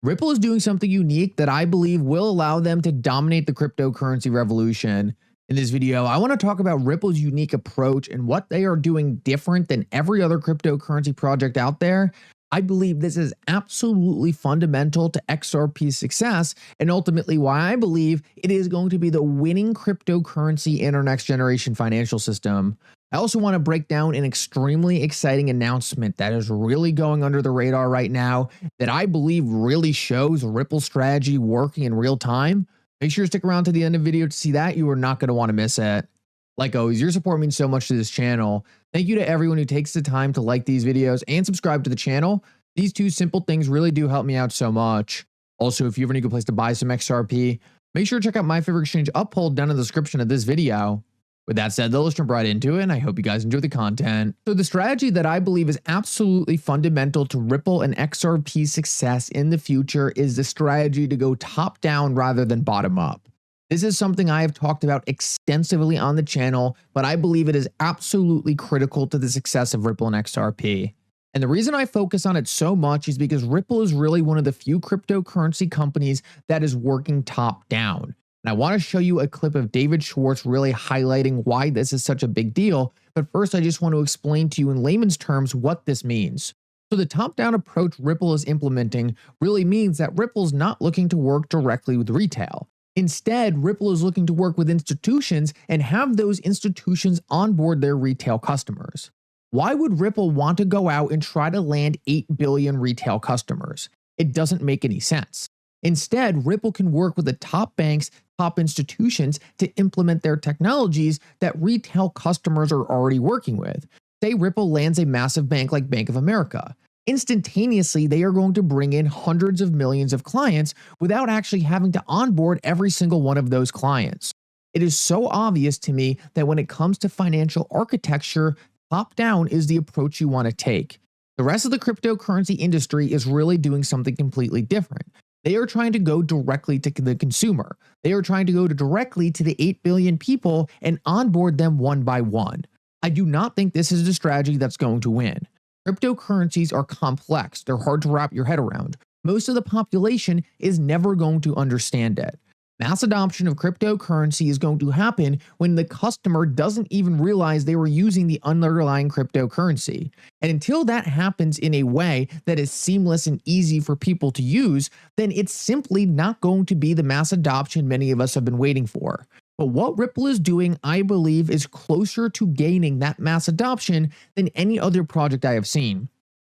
Ripple is doing something unique that I believe will allow them to dominate the cryptocurrency revolution. In this video, I want to talk about Ripple's unique approach and what they are doing different than every other cryptocurrency project out there. I believe this is absolutely fundamental to XRP's success and ultimately why I believe it is going to be the winning cryptocurrency in our next generation financial system. I also want to break down an extremely exciting announcement that is really going under the radar right now that I believe really shows Ripple's strategy working in real time. Make sure to stick around to the end of the video to see that. You are not going to want to miss it. Like always, your support means so much to this channel. Thank you to everyone who takes the time to like these videos and subscribe to the channel. These two simple things really do help me out so much. Also, if you ever need a good place to buy some XRP, make sure to check out my favorite exchange Uphold down in the description of this video. With that said, though, let's jump right into it, and I hope you guys enjoy the content. So the strategy that I believe is absolutely fundamental to Ripple and XRP's success in the future is the strategy to go top down rather than bottom up. This is something I have talked about extensively on the channel, but I believe it is absolutely critical to the success of Ripple and XRP. And the reason I focus on it so much is because Ripple is really one of the few cryptocurrency companies that is working top down. And I want to show you a clip of David Schwartz really highlighting why this is such a big deal. But first, I just want to explain to you in layman's terms what this means. So the top-down approach Ripple is implementing really means that Ripple's not looking to work directly with retail. Instead, Ripple is looking to work with institutions and have those institutions onboard their retail customers. Why would Ripple want to go out and try to land 8 billion retail customers? It doesn't make any sense. Instead, Ripple can work with the top banks, top institutions to implement their technologies that retail customers are already working with. Say Ripple lands a massive bank like Bank of America. Instantaneously, they are going to bring in hundreds of millions of clients without actually having to onboard every single one of those clients. It is so obvious to me that when it comes to financial architecture, top down is the approach you want to take. The rest of the cryptocurrency industry is really doing something completely different. They are trying to go directly to the consumer. They are trying to go directly to the 8 billion people and onboard them one by one. I do not think this is a strategy that's going to win. Cryptocurrencies are complex. They're hard to wrap your head around. Most of the population is never going to understand it. Mass adoption of cryptocurrency is going to happen when the customer doesn't even realize they were using the underlying cryptocurrency. And until that happens in a way that is seamless and easy for people to use, then it's simply not going to be the mass adoption many of us have been waiting for. But what Ripple is doing, I believe, is closer to gaining that mass adoption than any other project I have seen.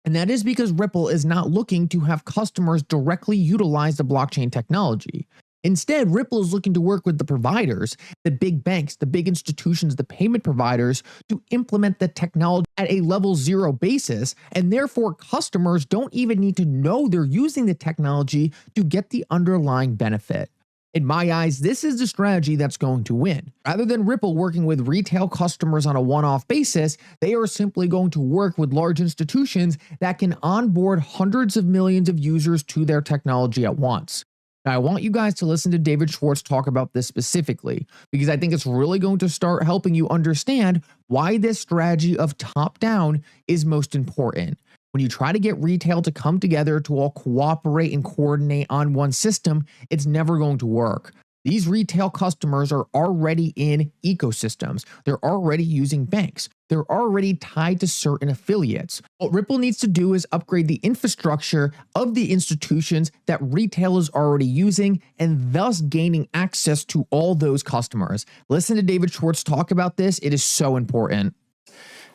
And that is because Ripple is not looking to have customers directly utilize the blockchain technology. Instead, Ripple is looking to work with the providers, the big banks, the big institutions, the payment providers to implement the technology at a level 0 basis, and therefore customers don't even need to know they're using the technology to get the underlying benefit. In my eyes, this is the strategy that's going to win. Rather than Ripple working with retail customers on a one-off basis, they are simply going to work with large institutions that can onboard hundreds of millions of users to their technology at once. Now, I want you guys to listen to David Schwartz talk about this specifically, because I think it's really going to start helping you understand why this strategy of top-down is most important. When you try to get retail to come together to all cooperate and coordinate on one system, it's never going to work. These retail customers are already in ecosystems. They're already using banks. They're already tied to certain affiliates. What Ripple needs to do is upgrade the infrastructure of the institutions that retail is already using and thus gaining access to all those customers. Listen to David Schwartz talk about this. It is so important.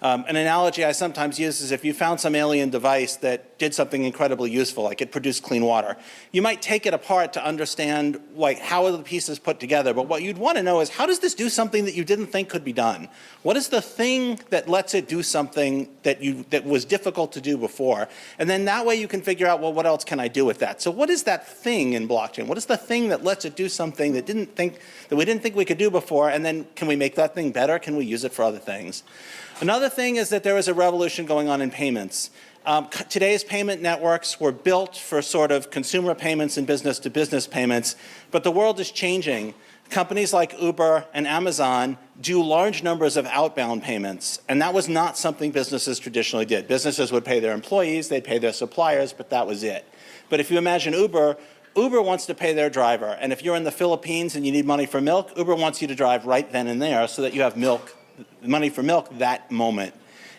An analogy I sometimes use is if you found some alien device that did something incredibly useful, like it produced clean water, you might take it apart to understand how are the pieces put together, but what you'd want to know is how does this do something that you didn't think could be done? What is the thing that lets it do something that was difficult to do before? And then that way you can figure out, well, what else can I do with that? So what is that thing in blockchain? What is the thing that lets it do something that we didn't think we could do before? And then can we make that thing better? Can we use it for other things? Another thing is that there is a revolution going on in payments. Today's payment networks were built for sort of consumer payments and business-to-business payments, but the world is changing. Companies like Uber and Amazon do large numbers of outbound payments, and that was not something businesses traditionally did. Businesses would pay their employees, they'd pay their suppliers, but that was it. But if you imagine Uber, Uber wants to pay their driver. And if you're in the Philippines and you need money for milk, Uber wants you to drive right then and there so that you have money for milk that moment.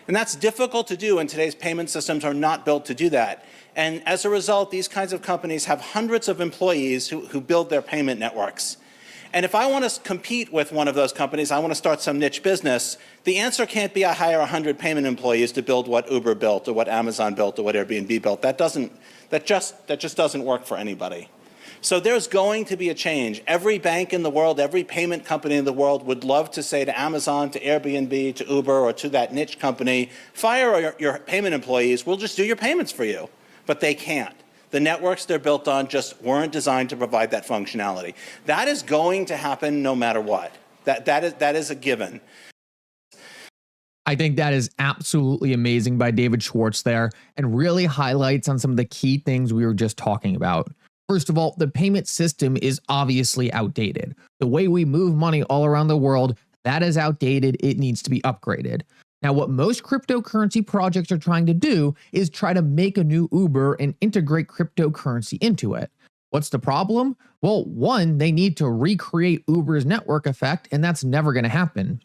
And that's difficult to do, and today's payment systems are not built to do that. And as a result, these kinds of companies have hundreds of employees who build their payment networks. And if I want to compete with one of those companies, I want to start some niche business, the answer can't be I hire 100 payment employees to build what Uber built or what Amazon built or what Airbnb built. That just doesn't work for anybody. So there's going to be a change. Every bank in the world, every payment company in the world would love to say to Amazon, to Airbnb, to Uber, or to that niche company, fire your payment employees, we'll just do your payments for you. But they can't. The networks they're built on just weren't designed to provide that functionality. That is going to happen no matter what. That is a given. I think that is absolutely amazing by David Schwartz there, and really highlights on some of the key things we were just talking about. First of all, the payment system is obviously outdated. The way we move money all around the world, that is outdated. It needs to be upgraded. Now, what most cryptocurrency projects are trying to do is try to make a new Uber and integrate cryptocurrency into it. What's the problem? Well, one, they need to recreate Uber's network effect, and that's never going to happen.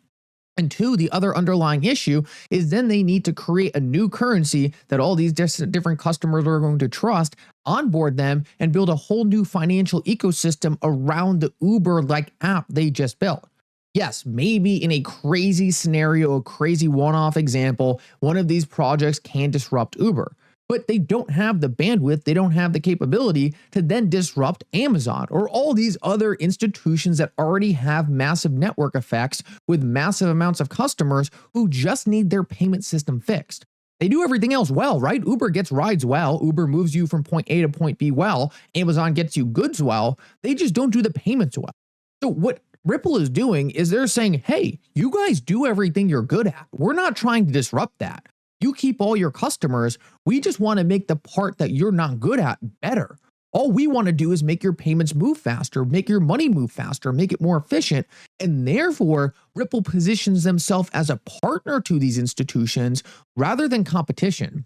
And two, the other underlying issue is then they need to create a new currency that all these different customers are going to trust, onboard them, and build a whole new financial ecosystem around the Uber-like app they just built. Yes, maybe in a crazy scenario, a crazy one-off example, one of these projects can disrupt Uber. But they don't have the bandwidth, they don't have the capability to then disrupt Amazon or all these other institutions that already have massive network effects with massive amounts of customers who just need their payment system fixed. They do everything else well, right? Uber gets rides well, Uber moves you from point A to point B well, Amazon gets you goods well, they just don't do the payments well. So what Ripple is doing is they're saying, hey, you guys do everything you're good at. We're not trying to disrupt that. You keep all your customers. We just want to make the part that you're not good at better. All we want to do is make your payments move faster, make your money move faster, make it more efficient. And therefore, Ripple positions themselves as a partner to these institutions rather than competition.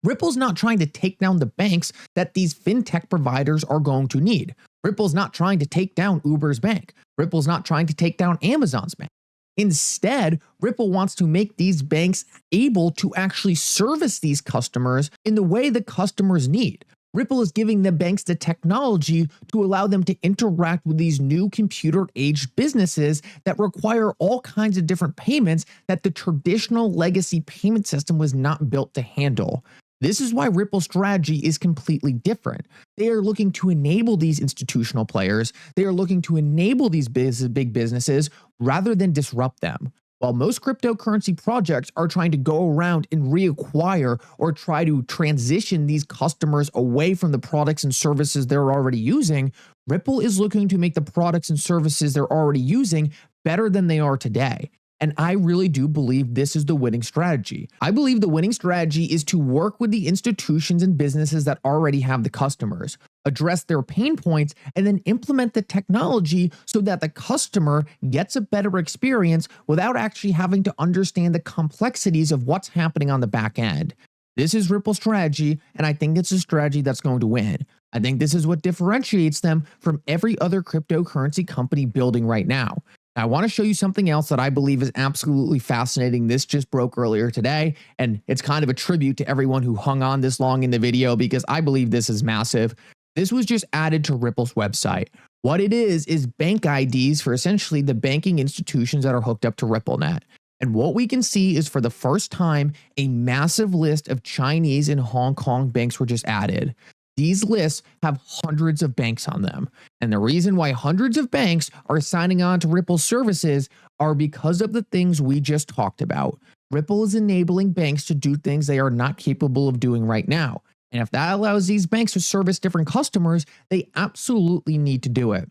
Ripple's not trying to take down the banks that these fintech providers are going to need. Ripple's not trying to take down Uber's bank. Ripple's not trying to take down Amazon's bank. Instead, Ripple wants to make these banks able to actually service these customers in the way the customers need. Ripple is giving the banks the technology to allow them to interact with these new computer-aged businesses that require all kinds of different payments that the traditional legacy payment system was not built to handle. This is why Ripple's strategy is completely different. They are looking to enable these institutional players. They are looking to enable these big businesses rather than disrupt them. While most cryptocurrency projects are trying to go around and reacquire or try to transition these customers away from the products and services they're already using, Ripple is looking to make the products and services they're already using better than they are today. And I really do believe this is the winning strategy. I believe the winning strategy is to work with the institutions and businesses that already have the customers, address their pain points, and then implement the technology so that the customer gets a better experience without actually having to understand the complexities of what's happening on the back end. This is Ripple's strategy, and I think it's a strategy that's going to win. I think this is what differentiates them from every other cryptocurrency company building right now. I want to show you something else that I believe is absolutely fascinating. This just broke earlier today, and it's kind of a tribute to everyone who hung on this long in the video because I believe this is massive. This was just added to Ripple's website. What it is bank IDs for essentially the banking institutions that are hooked up to RippleNet. And what we can see is for the first time, a massive list of Chinese and Hong Kong banks were just added. These lists have hundreds of banks on them. And the reason why hundreds of banks are signing on to Ripple's services are because of the things we just talked about. Ripple is enabling banks to do things they are not capable of doing right now. And if that allows these banks to service different customers, they absolutely need to do it.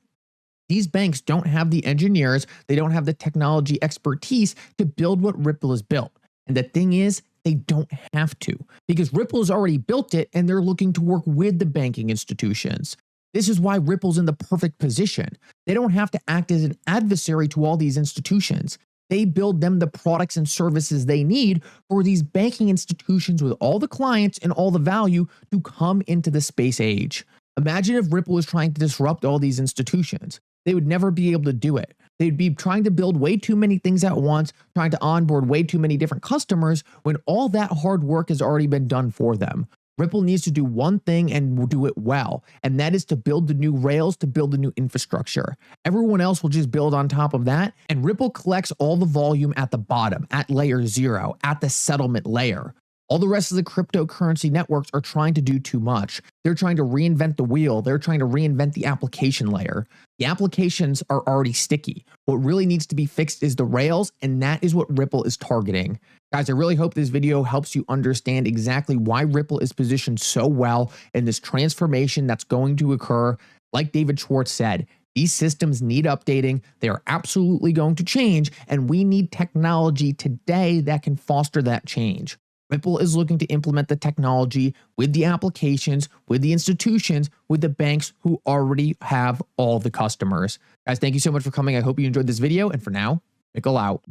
These banks don't have the engineers, they don't have the technology expertise to build what Ripple has built. And the thing is, they don't have to because Ripple has already built it and they're looking to work with the banking institutions. This is why Ripple's in the perfect position. They don't have to act as an adversary to all these institutions. They build them the products and services they need for these banking institutions with all the clients and all the value to come into the space age. Imagine if Ripple was trying to disrupt all these institutions. They would never be able to do it. They'd be trying to build way too many things at once, trying to onboard way too many different customers when all that hard work has already been done for them. Ripple needs to do one thing and do it well, and that is to build the new rails, to build the new infrastructure. Everyone else will just build on top of that, and Ripple collects all the volume at the bottom, at layer 0, at the settlement layer. All the rest of the cryptocurrency networks are trying to do too much. They're trying to reinvent the wheel. They're trying to reinvent the application layer. The applications are already sticky. What really needs to be fixed is the rails, and that is what Ripple is targeting. Guys, I really hope this video helps you understand exactly why Ripple is positioned so well in this transformation that's going to occur. Like David Schwartz said, these systems need updating. They are absolutely going to change, and we need technology today that can foster that change. Ripple is looking to implement the technology with the applications, with the institutions, with the banks who already have all the customers. Guys, thank you so much for coming. I hope you enjoyed this video. And for now, Mickle out.